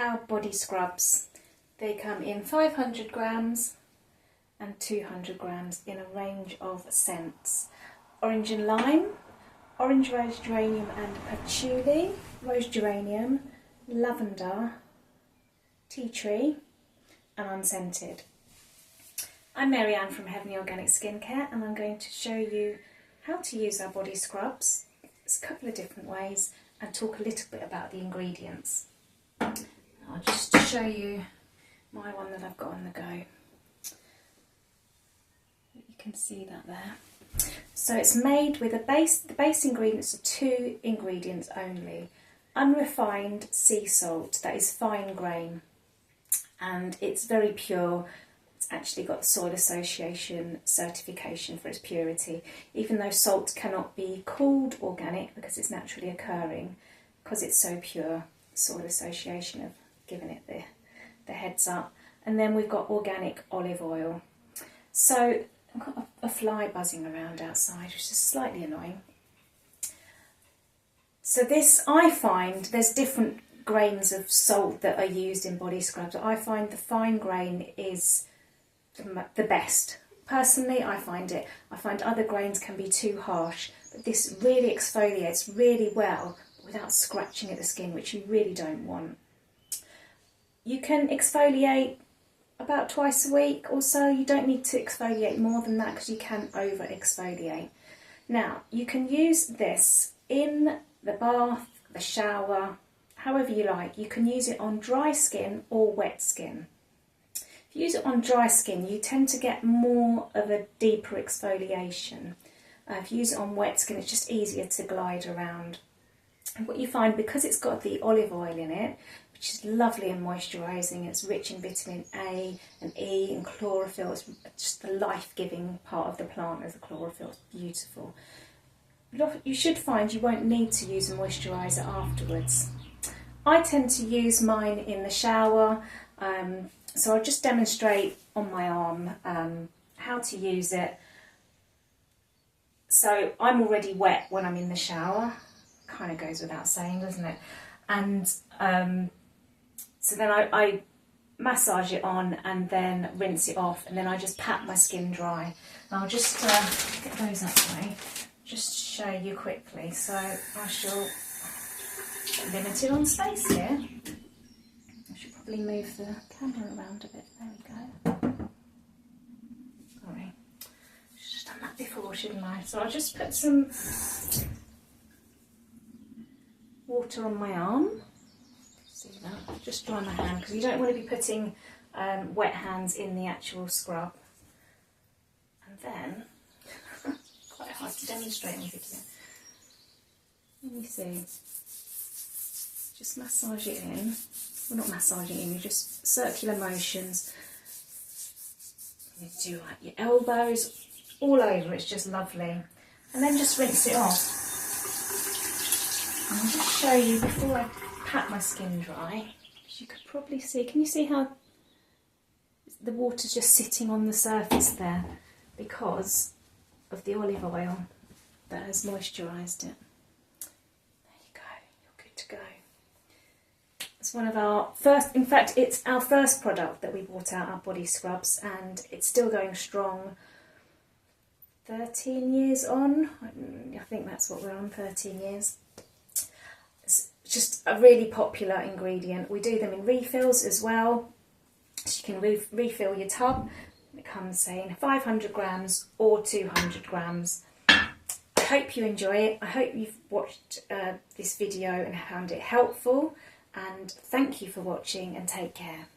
our body scrubs. They come in 500 grams and 200 grams in a range of scents. Orange and lime, orange rose geranium and patchouli, rose geranium, lavender, tea tree and unscented. I'm Mary Ann from Heavenly Organic Skincare, and I'm going to show you how to use our body scrubs. There's a couple of different ways, and talk a little bit about the ingredients. I'll just show you my one that I've got on the go. You can see that there. So it's made with the base ingredients are 2 ingredients only. Unrefined sea salt, that is fine grain, and it's very pure. It's actually got the Soil Association certification for its purity, even though salt cannot be called organic because it's naturally occurring, because it's so pure. Soil Association have given it the heads up. And then we've got organic olive oil. So I've got a fly buzzing around outside, which is slightly annoying. So this, I find, there's different grains of salt that are used in body scrubs. I find the fine grain is the best. Personally, I find other grains can be too harsh, but this really exfoliates really well without scratching at the skin, which you really don't want. You can exfoliate about twice a week or so. You don't need to exfoliate more than that because you can over exfoliate. Now, you can use this in the bath, the shower, however you like. You can use it on dry skin or wet skin. If you use it on dry skin, you tend to get more of a deeper exfoliation. If you use it on wet skin, it's just easier to glide around. And what you find, because it's got the olive oil in it, which is lovely and moisturising, it's rich in vitamin A and E and chlorophyll. It's just the life-giving part of the plant as the chlorophyll. It's beautiful. You should find you won't need to use a moisturiser afterwards. I tend to use mine in the shower. So I'll just demonstrate on my arm how to use it. So I'm already wet when I'm in the shower. Kind of goes without saying, doesn't it? And so then I massage it on and then rinse it off, and then I just pat my skin dry. And I'll just get those out of the way, just show you quickly. So I shall get limited on space here. Probably move the camera around a bit. There we go. Sorry, just done that before, shouldn't I? So I'll just put some water on my arm. See that? Just dry my hand, because you don't want to be putting wet hands in the actual scrub. And then, quite hard to demonstrate on video. Let me see. Just massage it in. Well, not massaging in, you just circular motions. You do like your elbows, all over, it's just lovely. And then just rinse it off. And I'll just show you before I pat my skin dry, as you could probably see. Can you see how the water's just sitting on the surface there because of the olive oil that has moisturised it? There you go, you're good to go. It's one of our first, in fact, it's our first product that we brought out, our body scrubs, and it's still going strong. 13 years on, I think that's what we're on, 13 years. It's just a really popular ingredient. We do them in refills as well, so you can refill your tub. It comes, say, in 500 grams or 200 grams. I hope you enjoy it. I hope you've watched this video and found it helpful. And thank you for watching, and take care.